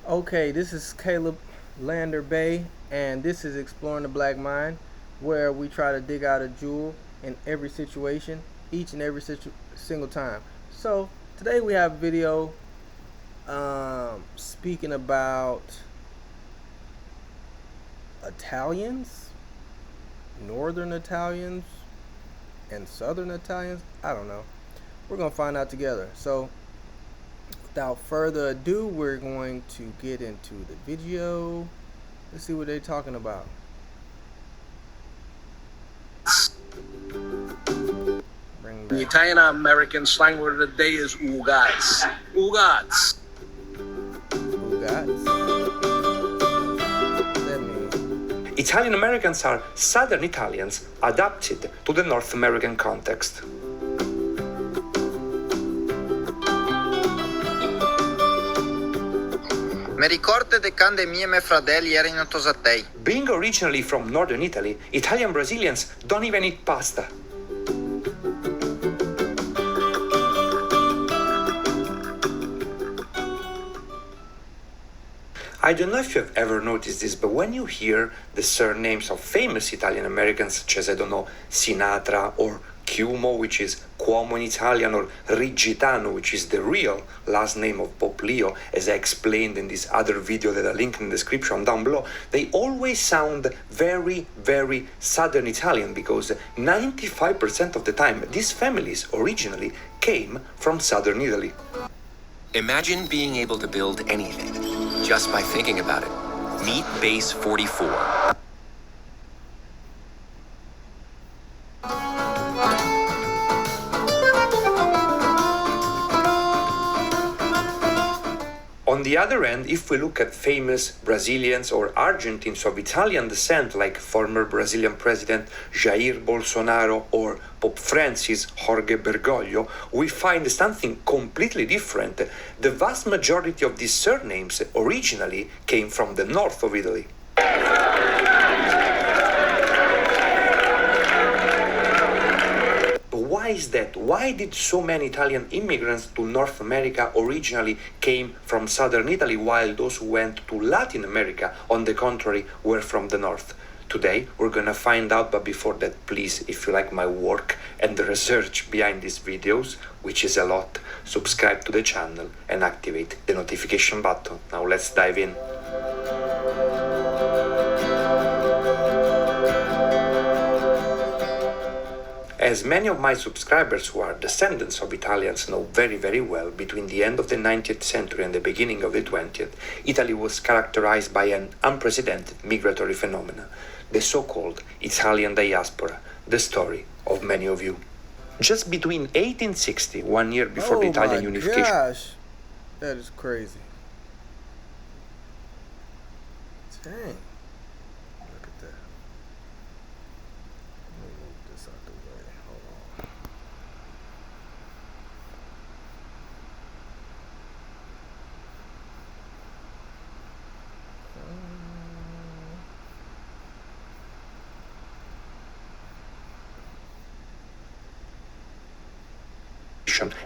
Okay, this is Caleb Lander Bay, and this is Exploring the Black Mind, where we try to dig out a jewel in every situation, each and every single time. So today we have a video speaking about Italians, Northern Italians, and Southern Italians. I don't know. We're gonna find out together. So without further ado, we're going to get into the video. Let's see what they're talking about. The Italian American slang word of the day is ugats. Ugats. Ugats. That means Italian Americans are Southern Italians adapted to the North American context. Mi ricordo de quando mie e miei fratelli erano tosatei. Being originally from northern Italy, Italian Brazilians don't even eat pasta. I don't know if you've ever noticed this, but when you hear the surnames of famous Italian Americans, such as, I don't know, Sinatra or Cuomo, which is Cuomo in Italian, or Rigitano, which is the real last name of Pope Leo, as I explained in this other video that I link in the description down below, they always sound very, very Southern Italian, because 95% of the time these families originally came from Southern Italy. Imagine being able to build anything just by thinking about it. Meet Base 44. On the other hand, if we look at famous Brazilians or Argentines of Italian descent, like former Brazilian President Jair Bolsonaro or Pope Francis Jorge Bergoglio, we find something completely different. The vast majority of these surnames originally came from the north of Italy. Why is that? Why did so many Italian immigrants to North America originally came from southern Italy, while those who went to Latin America, on the contrary, were from the north? Today we're gonna find out, but before that, please, if you like my work and the research behind these videos, which is a lot, subscribe to the channel and activate the notification button. Now let's dive in. As many of my subscribers who are descendants of Italians know very, very well, between the end of the 19th century and the beginning of the 20th, Italy was characterized by an unprecedented migratory phenomenon, the so-called Italian diaspora, the story of many of you. Just between 1860, 1 year before the Italian unification. Gosh, that is crazy. Dang. Look at that. Let me move this out the way. Hold on.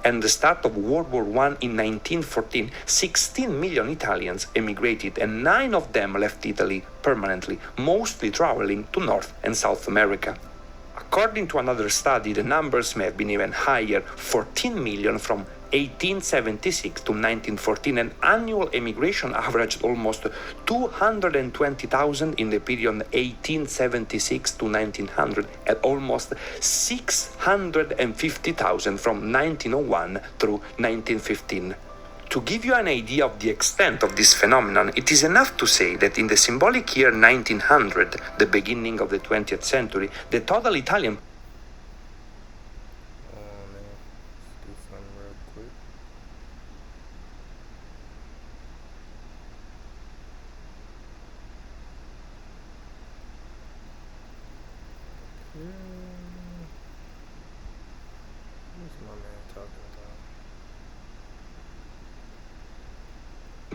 And the start of World War I in 1914, 16 million Italians emigrated, and 9 of them left Italy permanently, mostly traveling to North and South America. According to another study, the numbers may have been even higher, 14 million from 1876 to 1914, and annual emigration averaged almost 220,000 in the period 1876 to 1900, and almost 650,000 from 1901 through 1915. To give you an idea of the extent of this phenomenon, it is enough to say that in the symbolic year 1900, the beginning of the 20th century, the total Italian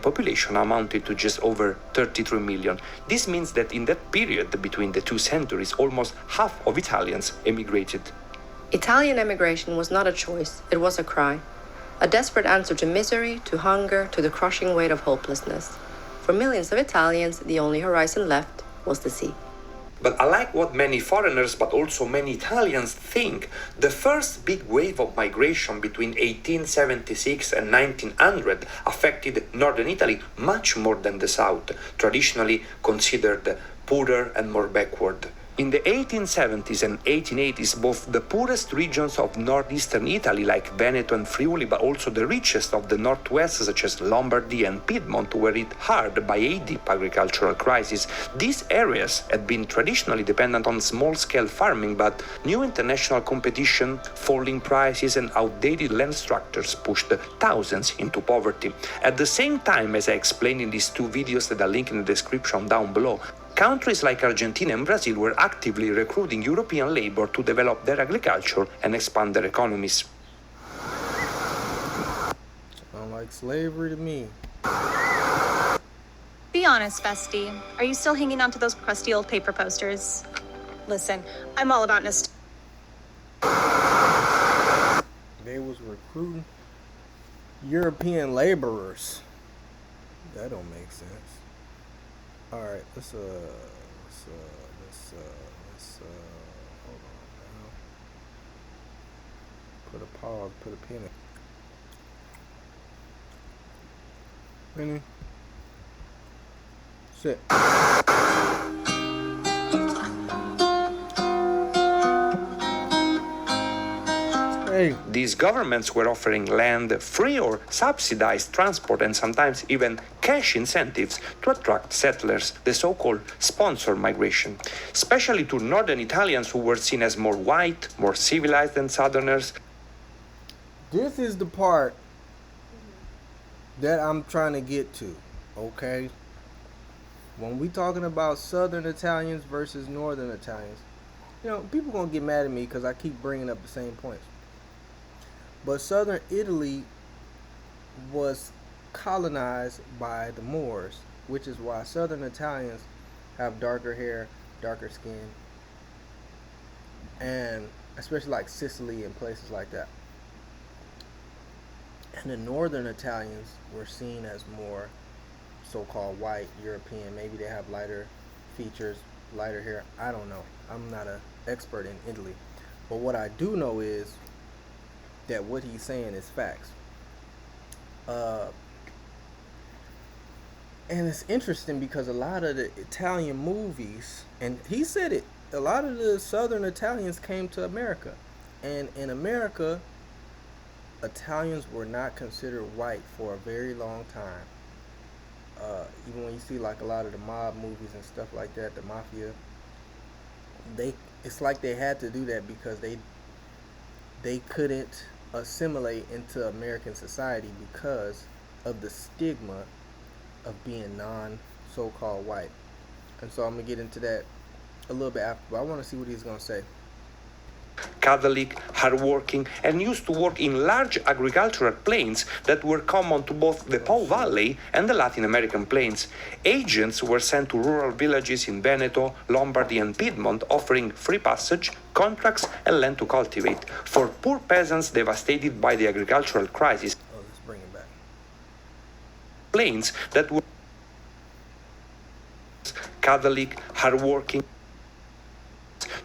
population amounted to just over 33 million. This means that in that period between the two centuries, almost half of Italians emigrated. Italian emigration was not a choice, it was a cry. A desperate answer to misery, to hunger, to the crushing weight of hopelessness. For millions of Italians, the only horizon left was the sea. But unlike what many foreigners, but also many Italians think, the first big wave of migration between 1876 and 1900 affected northern Italy much more than the south, traditionally considered poorer and more backward. In the 1870s and 1880s, both the poorest regions of northeastern Italy, like Veneto and Friuli, but also the richest of the northwest, such as Lombardy and Piedmont, were hit hard by a deep agricultural crisis. These areas had been traditionally dependent on small-scale farming, but new international competition, falling prices, and outdated land structures pushed thousands into poverty. At the same time, as I explained in these two videos that are linked in the description down below, countries like Argentina and Brazil were actively recruiting European labor to develop their agriculture and expand their economies. Sound like slavery to me. Be honest, bestie. Are you still hanging on to those crusty old paper posters? Listen, I'm all about nostalgia. They was recruiting European laborers. That don't make sense. All right, let's hold on now. Put a pause, put a pin in. Penny. Sit. Hey. These governments were offering land, free or subsidized transport, and sometimes even cash incentives to attract settlers, the so-called sponsor migration, especially to northern Italians who were seen as more white, more civilized than southerners. This is the part that I'm trying to get to, okay? When we talking about southern Italians versus northern Italians, you know, people gonna get mad at me because I keep bringing up the same points. But southern Italy was colonized by the Moors, which is why southern Italians have darker hair, darker skin, and especially like Sicily and places like that. And the northern Italians were seen as more so-called white European. Maybe they have lighter features, lighter hair. I don't know. I'm not an expert in Italy. But what I do know is that what he's saying is facts. And it's interesting because a lot of the Italian movies, and he said it, a lot of the southern Italians came to America. And in America, Italians were not considered white for a very long time. Even when you see like a lot of the mob movies and stuff like that, the mafia, it's like they had to do that because they couldn't assimilate into American society because of the stigma of being so-called white. And so I'm gonna get into that a little bit after, but I want to see what he's gonna say. Catholic, hardworking, and used to work in large agricultural plains that were common to both the Po Valley and the Latin American plains. Agents were sent to rural villages in Veneto, Lombardy, and Piedmont, offering free passage, contracts, and land to cultivate. For poor peasants devastated by the agricultural crisis, Let's bring it back. Plains that were Catholic, hardworking,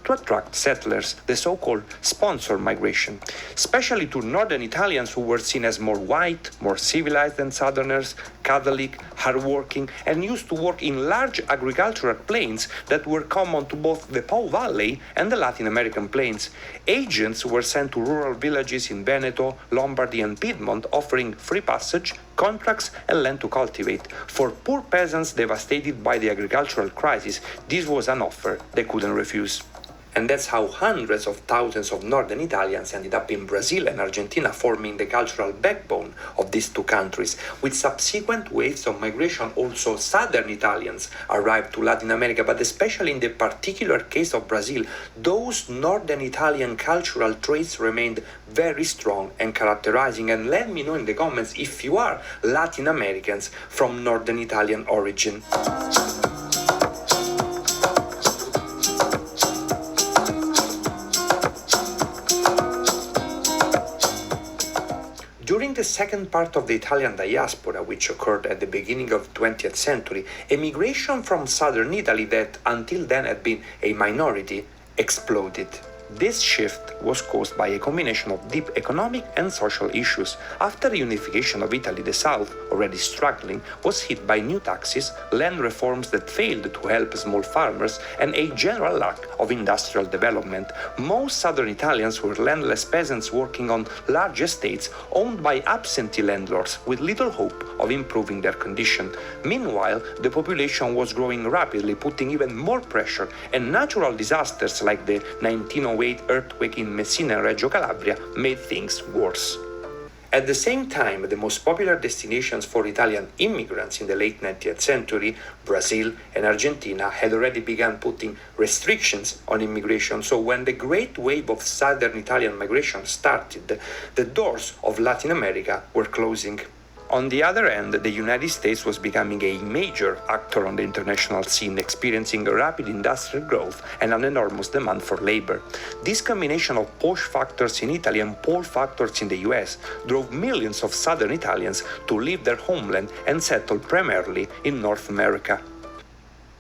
to attract settlers, the so-called sponsor migration, especially to northern Italians who were seen as more white, more civilized than southerners, Catholic, hardworking, and used to work in large agricultural plains that were common to both the Po Valley and the Latin American plains. Agents were sent to rural villages in Veneto, Lombardy, and Piedmont, offering free passage, contracts, and land to cultivate. For poor peasants devastated by the agricultural crisis, this was an offer they couldn't refuse. And that's how hundreds of thousands of northern Italians ended up in Brazil and Argentina, forming the cultural backbone of these two countries. With subsequent waves of migration, also southern Italians arrived to Latin America, but especially in the particular case of Brazil, those northern Italian cultural traits remained very strong and characterizing. And let me know in the comments if you are Latin Americans from northern Italian origin. During the the second part of the Italian diaspora, which occurred at the beginning of the 20th century, emigration from southern Italy that until then had been a minority exploded. This shift was caused by a combination of deep economic and social issues. After the unification of Italy, the South, already struggling, was hit by new taxes, land reforms that failed to help small farmers, and a general lack of industrial development. Most southern Italians were landless peasants working on large estates owned by absentee landlords with little hope of improving their condition. Meanwhile, the population was growing rapidly, putting even more pressure, and natural disasters like the 1908 earthquake in Messina and Reggio Calabria made things worse. At the same time, the most popular destinations for Italian immigrants in the late 19th century, Brazil and Argentina, had already begun putting restrictions on immigration. So when the great wave of southern Italian migration started, the doors of Latin America were closing. On the other hand, the United States was becoming a major actor on the international scene, experiencing rapid industrial growth and an enormous demand for labor. This combination of posh factors in Italy and poor factors in the US drove millions of southern Italians to leave their homeland and settle primarily in North America.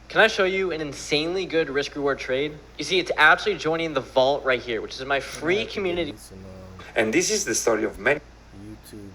Can I show you an insanely good risk-reward trade? You see, it's actually joining the vault right here, which is my free community. And this is the story of many YouTube.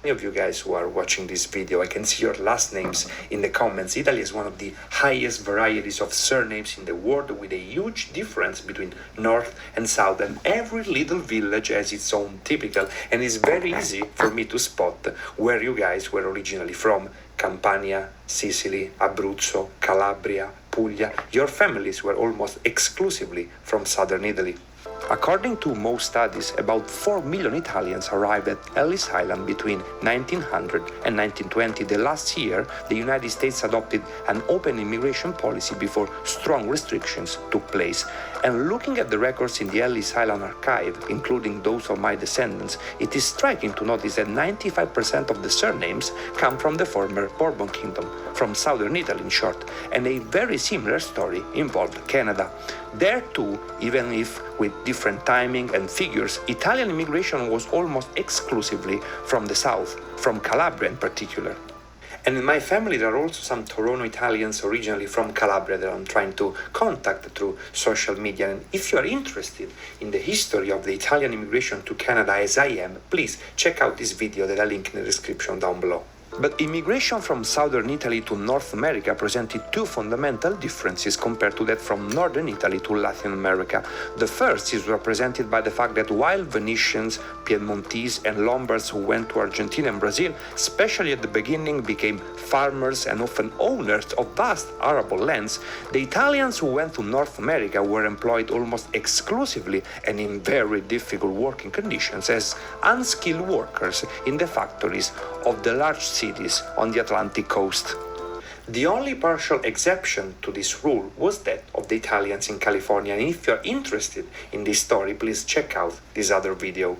Many of you guys who are watching this video, I can see your last names in the comments. Italy is one of the highest varieties of surnames in the world, with a huge difference between north and south, and every little village has its own typical, and it's very easy for me to spot where you guys were originally from. Campania, Sicily, Abruzzo, Calabria, Puglia. Your families were almost exclusively from southern Italy. According to most studies, about 4 million Italians arrived at Ellis Island between 1900 and 1920. The last year, the United States adopted an open immigration policy before strong restrictions took place. And looking at the records in the Ellis Island archive, including those of my descendants, it is striking to notice that 95% of the surnames come from the former Bourbon Kingdom, from southern Italy in short, and a very similar story involved Canada. There too, even if with different timing and figures, Italian immigration was almost exclusively from the south, from Calabria in particular. And in my family, there are also some Toronto Italians originally from Calabria that I'm trying to contact through social media. And if you are interested in the history of the Italian immigration to Canada as I am, please check out this video that I link in the description down below. But immigration from southern Italy to North America presented two fundamental differences compared to that from northern Italy to Latin America. The first is represented by the fact that while Venetians, Piedmontese and Lombards who went to Argentina and Brazil, especially at the beginning, became farmers and often owners of vast arable lands, the Italians who went to North America were employed almost exclusively and in very difficult working conditions as unskilled workers in the factories of the large cities on the Atlantic coast. The only partial exception to this rule was that of the Italians in California, and if you're interested in this story, please check out this other video.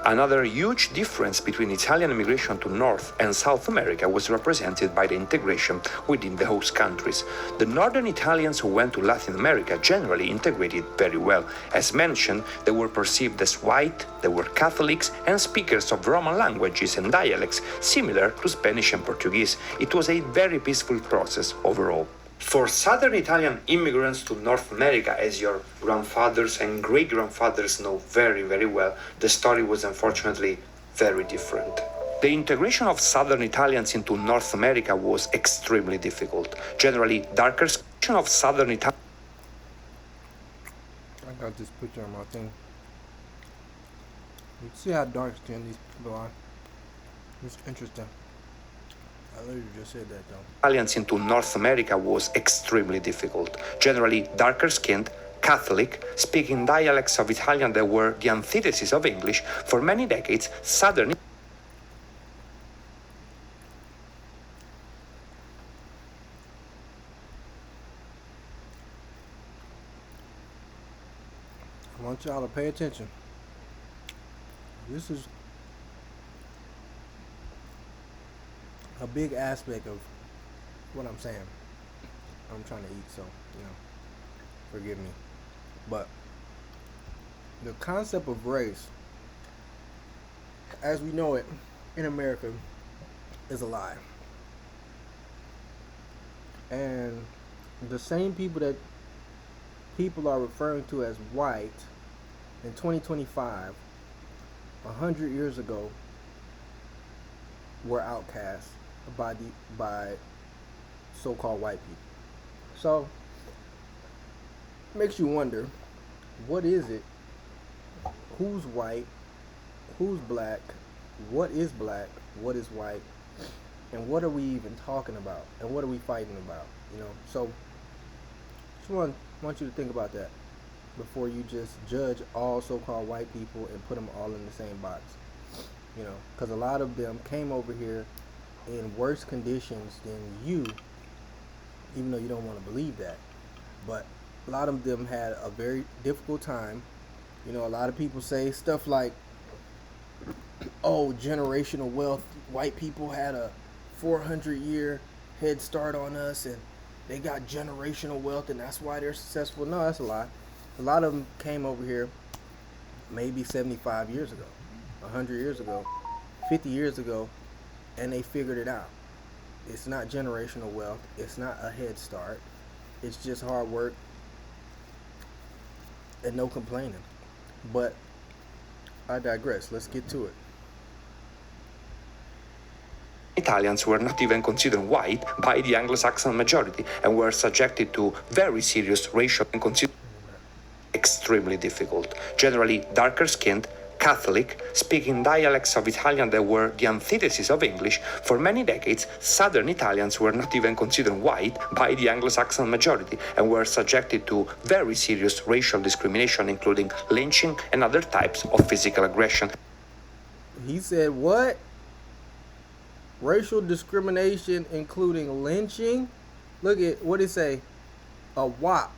Another huge difference between Italian immigration to North and South America was represented by the integration within the host countries. The northern Italians who went to Latin America generally integrated very well. As mentioned, they were perceived as white, they were Catholics and speakers of Roman languages and dialects similar to Spanish and Portuguese. It was a very peaceful process overall. For southern Italian immigrants to North America, as your grandfathers and great-grandfathers know very, very well, the story was unfortunately very different. The integration of southern Italians into North America was extremely difficult. Generally, darker skin of southern Italians. I got this picture on my thing. You see how dark skinned these people are? It's interesting. I literally just said that though. Italians into North America was extremely difficult. Generally darker skinned, Catholic, speaking dialects of Italian that were the antithesis of English. For many decades, southern I want y'all to pay attention. This is a big aspect of what I'm saying. I'm trying to eat, so, forgive me. But the concept of race, as we know it in America, is a lie. And the same people that people are referring to as white in 2025, 100 years ago, were outcast by so-called white people. So it makes you wonder, what is it? Who's white? Who's black? What is black? What is white? And what are we even talking about? And what are we fighting about? So just want you to think about that before you just judge all so-called white people and put them all in the same box. Because a lot of them came over here in worse conditions than you, even though you don't want to believe that. But a lot of them had a very difficult time. A lot of people say stuff like, oh, generational wealth, white people had a 400-year head start on us and they got generational wealth and that's why they're successful. No, that's a lie. A lot of them came over here maybe 75 years ago, 100 years ago, 50 years ago, and they figured it out. It's not generational wealth. It's not a head start. It's just hard work and no complaining. But I digress. Let's get to it. Italians were not even considered white by the Anglo-Saxon majority and were subjected to very serious racial and considered extremely difficult, generally darker skinned, Catholic, speaking dialects of Italian that were the antithesis of English. For many decades, Southern Italians were not even considered white by the Anglo-Saxon majority and were subjected to very serious racial discrimination, including lynching and other types of physical aggression. He said what? Racial discrimination, including lynching? Look at what it say. A wop,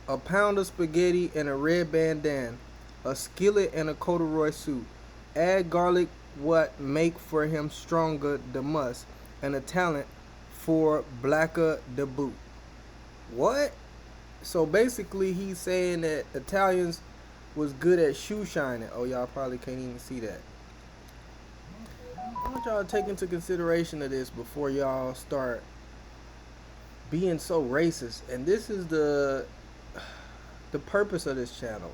a pound of spaghetti and a red bandana, a skillet and a corduroy suit. Add garlic, what make for him stronger the must, and a talent for blacker the boot. What? So basically he's saying that Italians was good at shoe shining. Oh, y'all probably can't even see that. I want y'all to take into consideration of this before y'all start being so racist. And this is the purpose of this channel,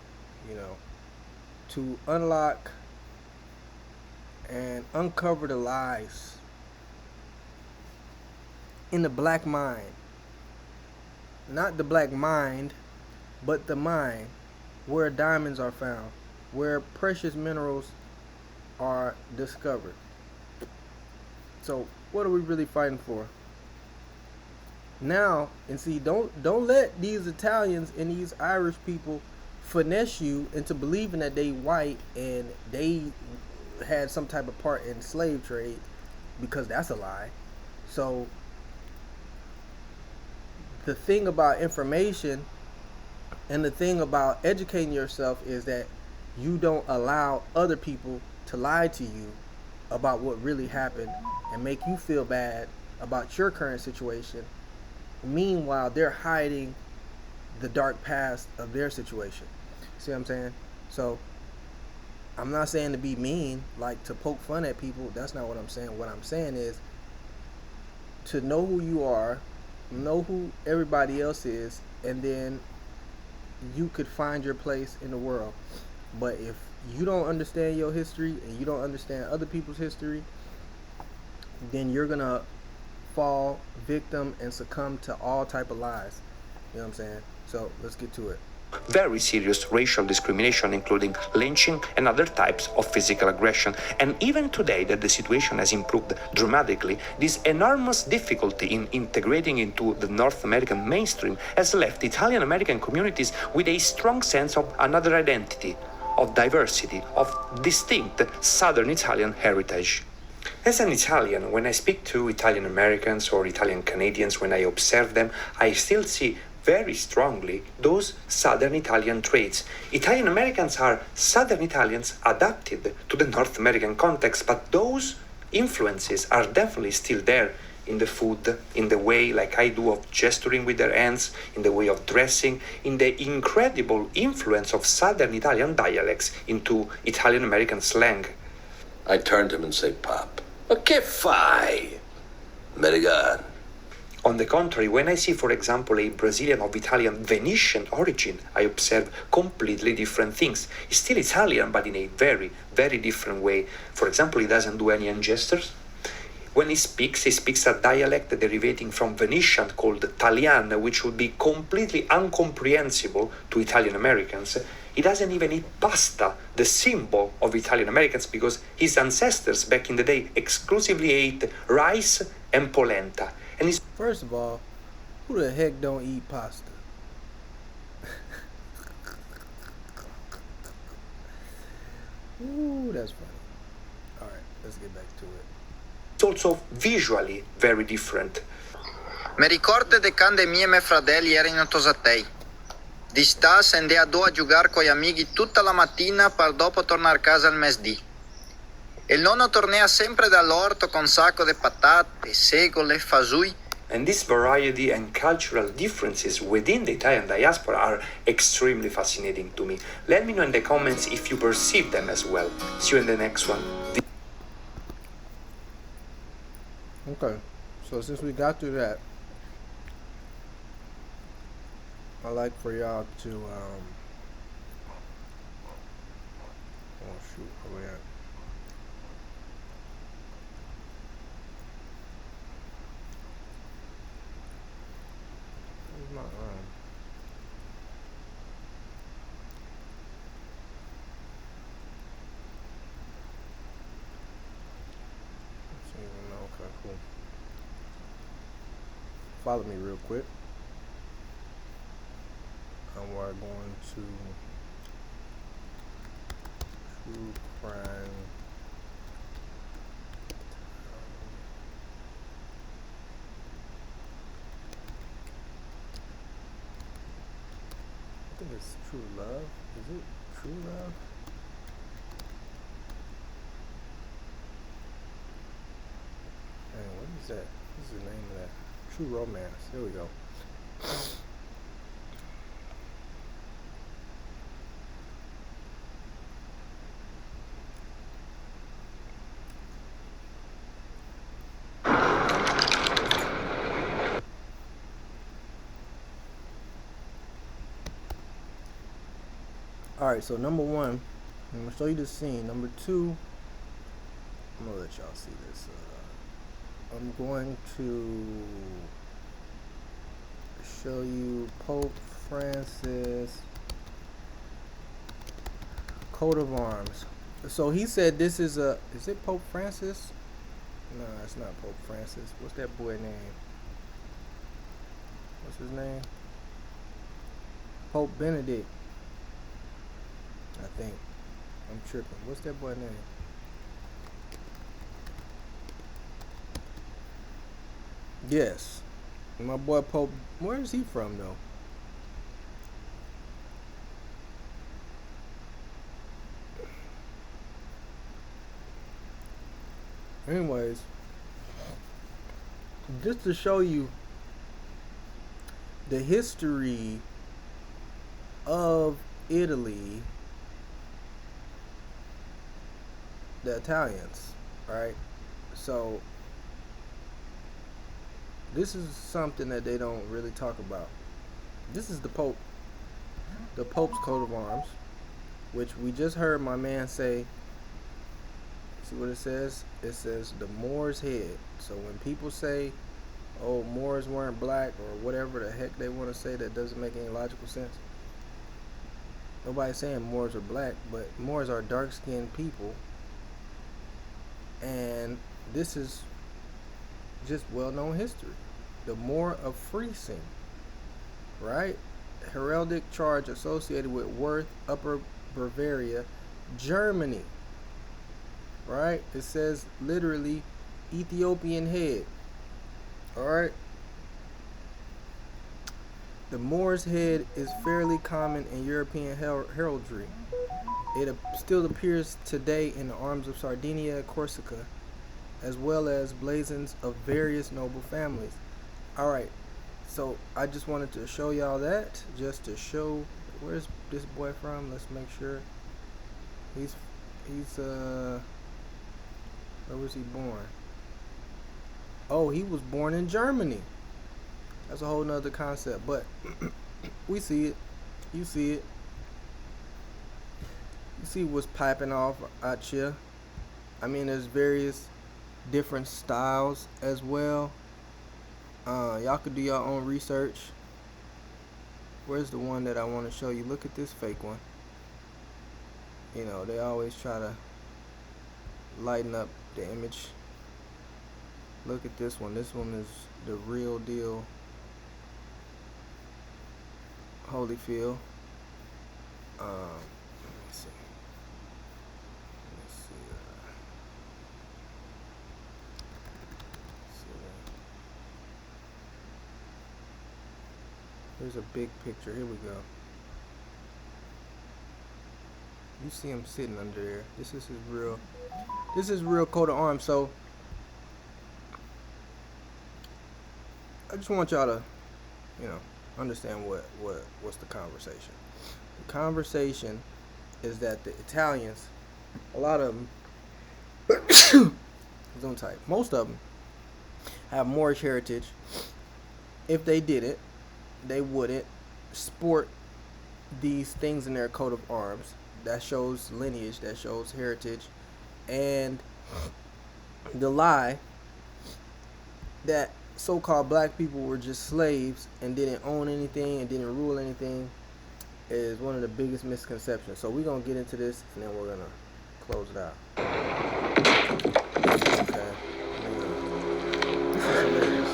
to unlock and uncover the lies in the black mind. Not the black mind, but the mind, where diamonds are found, where precious minerals are discovered. So what are we really fighting for? Now, and see, don't let these Italians and these Irish people finesse you into believing that they white and they had some type of part in slave trade, because that's a lie. So the thing about information and the thing about educating yourself is that you don't allow other people to lie to you about what really happened and make you feel bad about your current situation. Meanwhile, they're hiding the dark past of their situation. See what I'm saying? So I'm not saying to be mean, like to poke fun at people. That's not what I'm saying. What I'm saying is to know who you are, know who everybody else is, and then you could find your place in the world. But if you don't understand your history and you don't understand other people's history, then you're gonna fall victim and succumb to all type of lies. You know what I'm saying? So let's get to it. Very serious racial discrimination, including lynching and other types of physical aggression. And even today that the situation has improved dramatically, this enormous difficulty in integrating into the North American mainstream has left Italian American communities with a strong sense of another identity, of diversity, of distinct Southern Italian heritage. As an Italian, when I speak to Italian Americans or Italian Canadians, when I observe them, I still see very strongly those Southern Italian traits. Italian Americans are Southern Italians adapted to the North American context, but those influences are definitely still there in the food, in the way, like I do, of gesturing with their hands, in the way of dressing, in the incredible influence of Southern Italian dialects into Italian American slang. I turn to him and say, Pop, ma che fai? American. On the contrary, when I see, for example, a Brazilian of Italian Venetian origin, I observe completely different things. He's still Italian, but in a very, very different way. For example, he doesn't do any hand gestures. When he speaks a dialect derivating from Venetian called Talian, which would be completely incomprehensible to Italian Americans. He doesn't even eat pasta, the symbol of Italian Americans, because his ancestors back in the day exclusively ate rice and polenta. And he's First of all, who the heck don't eat pasta? Ooh, that's funny. All right, let's get back to it. also visually very different. Mi ricordo de quando mie e miei fratelli erano tosatei. Di sta se andè a do a giocare con gli amici tutta la mattina per dopo tornare a casa al mesdì. E il nonno tornava sempre dall'orto con sacco di patate, segole, fasui. And this variety and cultural differences within the Italian diaspora are extremely fascinating to me. Let me know in the comments if you perceive them as well. See you in the next one. Okay, so since we got through that, I'd like for y'all to, oh shoot, where we at? Where's my, let's see, okay, cool. Follow me real quick. And we're going to true crime. I think it's True Love. Is it True Love? Man, what is that? What is the name of that? True Romance. There we go. Alright, so number one, I'm going to show you the scene. Number two, I'm going to let y'all see this. I'm going to show you Pope Francis coat of arms. So he said this is it Pope Francis? No, it's not Pope Francis. What's that boy name? What's his name? Pope Benedict, I think. I'm tripping. What's that boy name? Yes. My boy Pope, where is he from though? Anyways, just to show you the history of Italy, the Italians, right? So this is something that they don't really talk about. This is the Pope, the Pope's coat of arms, which we just heard my man say. See what it says? It says the Moor's head. So when people say, oh, Moors weren't black or whatever the heck they want to say that doesn't make any logical sense. Nobody's saying Moors are black, but Moors are dark-skinned people. And this is just well-known history. The Moor of Friesing, right? Heraldic charge associated with Worth, Upper Bavaria, Germany. Right? It says literally Ethiopian head. Alright? The Moor's head is fairly common in European heraldry. It still appears today in the arms of Sardinia, Corsica, as well as blazons of various noble families. All right, so I just wanted to show y'all that, just to show where's this boy from. Let's make sure he's where was he born? Oh, he was born in Germany. That's a whole nother concept, but we see it. You see it. You see what's piping off out here. I mean, there's various different styles as well. Y'all could do your own research. Where's the one that I want to show you? Look at this fake one. You know, they always try to lighten up the image. Look at this one. This one is the real deal Holyfield. Let me see. Here's a big picture. Here we go. You see him sitting under there. This is his real. This is real coat of arms. So I just want y'all to, you know, understand what's the conversation. The conversation is that the Italians, a lot of them, zoom type, most of them have Moorish heritage. If they didn't, they wouldn't sport these things in their coat of arms. That shows lineage, that shows heritage, and the lie that so-called black people were just slaves and didn't own anything and didn't rule anything is one of the biggest misconceptions. So we're gonna get into this and then we're gonna close it out. Okay. This is hilarious.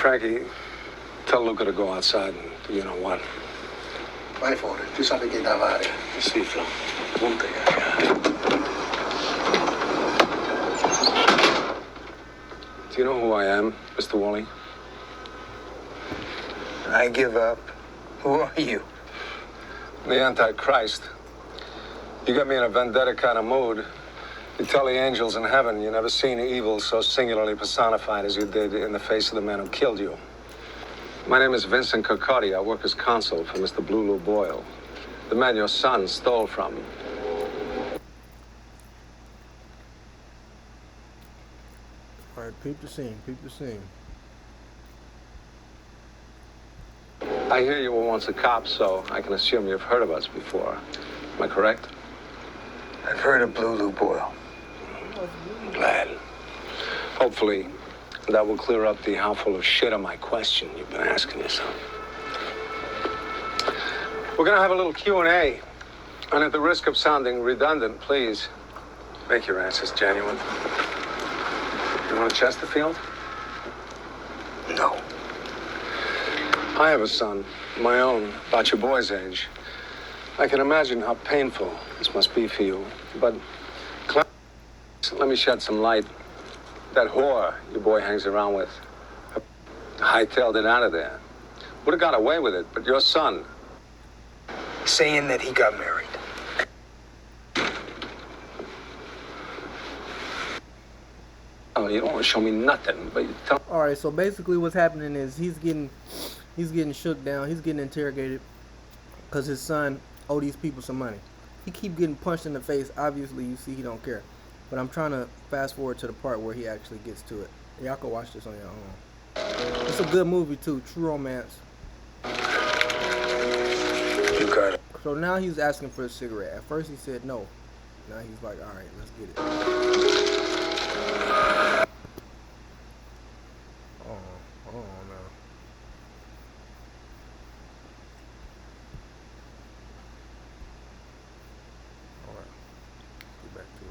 Frankie, tell Luca to go outside and do you know what? Vai fuori, tu sai che da fare. Sì, Flo. Punta Do you know who I am, Mr. Wally? I give up. Who are you? The Antichrist. You got me in a vendetta kind of mood. You tell the angels in heaven you never seen evil so singularly personified as you did in the face of the man who killed you. My name is Vincent Kirkcaldy. I work as consul for Mr. Blue Lou Boyle, the man your son stole from. All right, peep the scene, peep the scene. I hear you were once a cop, so I can assume you've heard of us before. Am I correct? I've heard of Blue Lou Boyle. Glad. Hopefully, that will clear up the how full of shit on my question you've been asking yourself. We're gonna have a little Q&A, and at the risk of sounding redundant, please make your answers genuine. You want a Chesterfield? No. I have a son, my own, about your boy's age. I can imagine how painful this must be for you, but let me shed some light. That whore your boy hangs around with, hightailed it out of there. Would have got away with it, but your son... Saying that he got married. Oh, you don't want to show me nothing, but you tell... All right, so basically what's happening is he's getting shook down. He's getting interrogated because his son owed these people some money. He keep getting punched in the face. Obviously, you see he don't care. But I'm trying to fast forward to the part where he actually gets to it. Y'all can watch this on your own. It's a good movie too, true romance. You got it. So now he's asking for a cigarette. At first he said no. Now he's like, all right, let's get it. Oh no. All right, get back to it.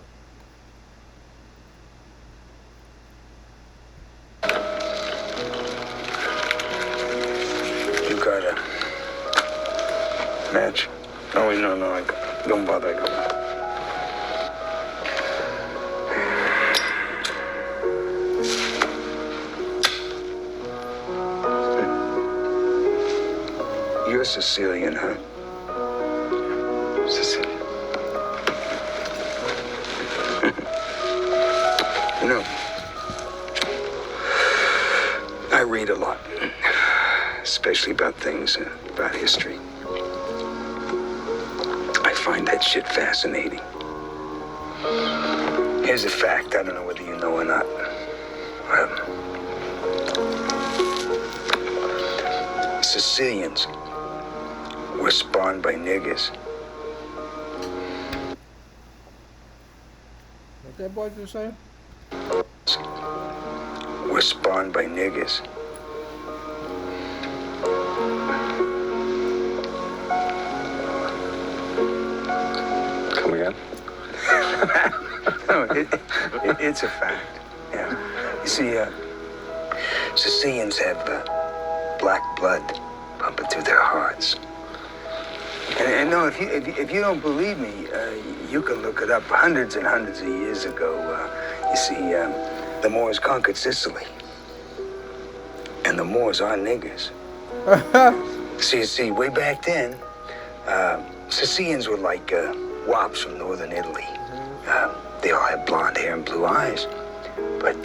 You got it. Match? No, don't bother. You're Sicilian, huh? Sicilian. especially about things, about history. I find that shit fascinating. Here's a fact, I don't know whether you know or not. Sicilians were spawned by niggers. What that boy just saying? Were spawned by niggers. Come again? No, it's a fact. Yeah. You see, Sicilians have black blood pumping through their hearts. And no, if you don't believe me, you can look it up. Hundreds and hundreds of years ago, you see, the Moors conquered Sicily, and the Moors are niggers. see, way back then, Sicilians were like wops from northern Italy. They all had blonde hair and blue eyes, but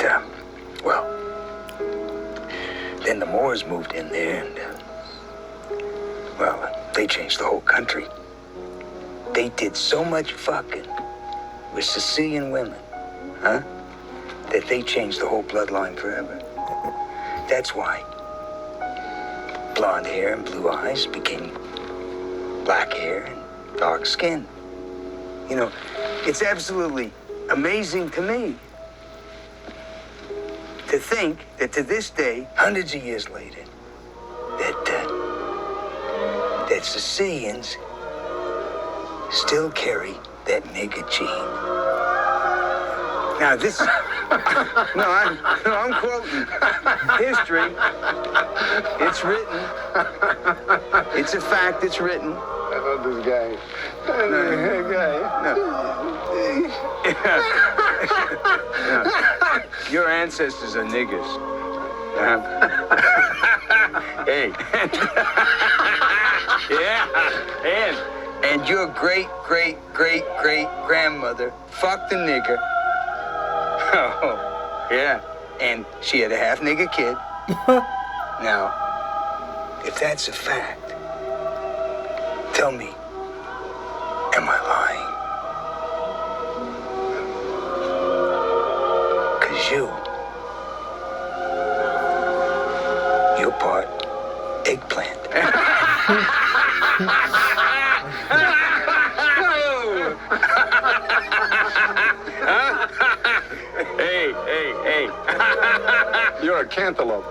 well, then the Moors moved in there, and well, they changed the whole country. They did so much fucking with Sicilian women, huh? That they changed the whole bloodline forever. That's why blonde hair and blue eyes became black hair and dark skin. You know, it's absolutely amazing to me to think that to this day, hundreds of years later, that Sicilians still carry that nigger gene. Now this, I'm quoting history. It's written. It's a fact. It's written. I love this guy. No. Your ancestors are niggers. Hey. Yeah. And your great grandmother fucked a nigger. Oh, yeah. And she had a half nigger kid. Now, if that's a fact, tell me, am I lying? 'Cause you're part eggplant. Hey. You're a cantaloupe.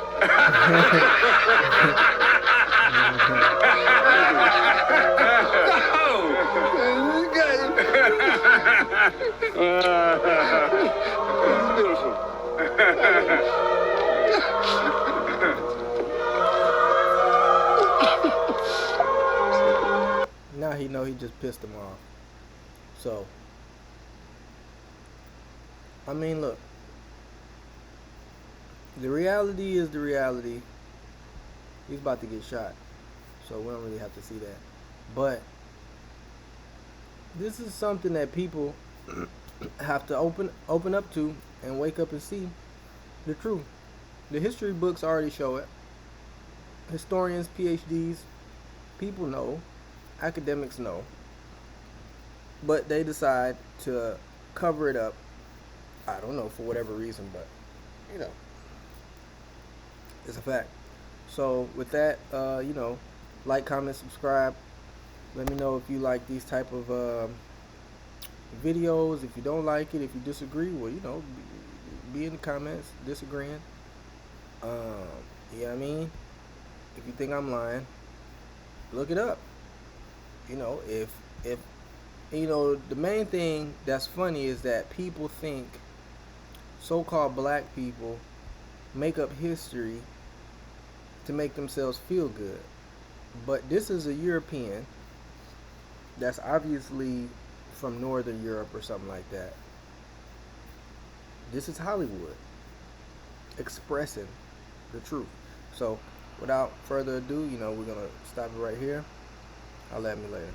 Beautiful. Now he know he just pissed him off. So, I mean, look. The reality is the reality. He's about to get shot. So we don't really have to see that. But this is something that people have to open up to and wake up and see the truth. The history books already show it. Historians, PhDs, people know. Academics know. But they decide to cover it up. I don't know, for whatever reason, but you know, it's a fact. So with that, you know, like, comment, subscribe. Let me know if you like these type of videos. If you don't like it, if you disagree, well, you know, be in the comments disagreeing. You know what I mean? If you think I'm lying, look it up. You know, if you know, the main thing that's funny is that people think so-called black people make up history to make themselves feel good. But this is a European that's obviously from Northern Europe or something like that. This is Hollywood expressing the truth. So without further ado, you know, we're gonna stop it right here. I'll let me later.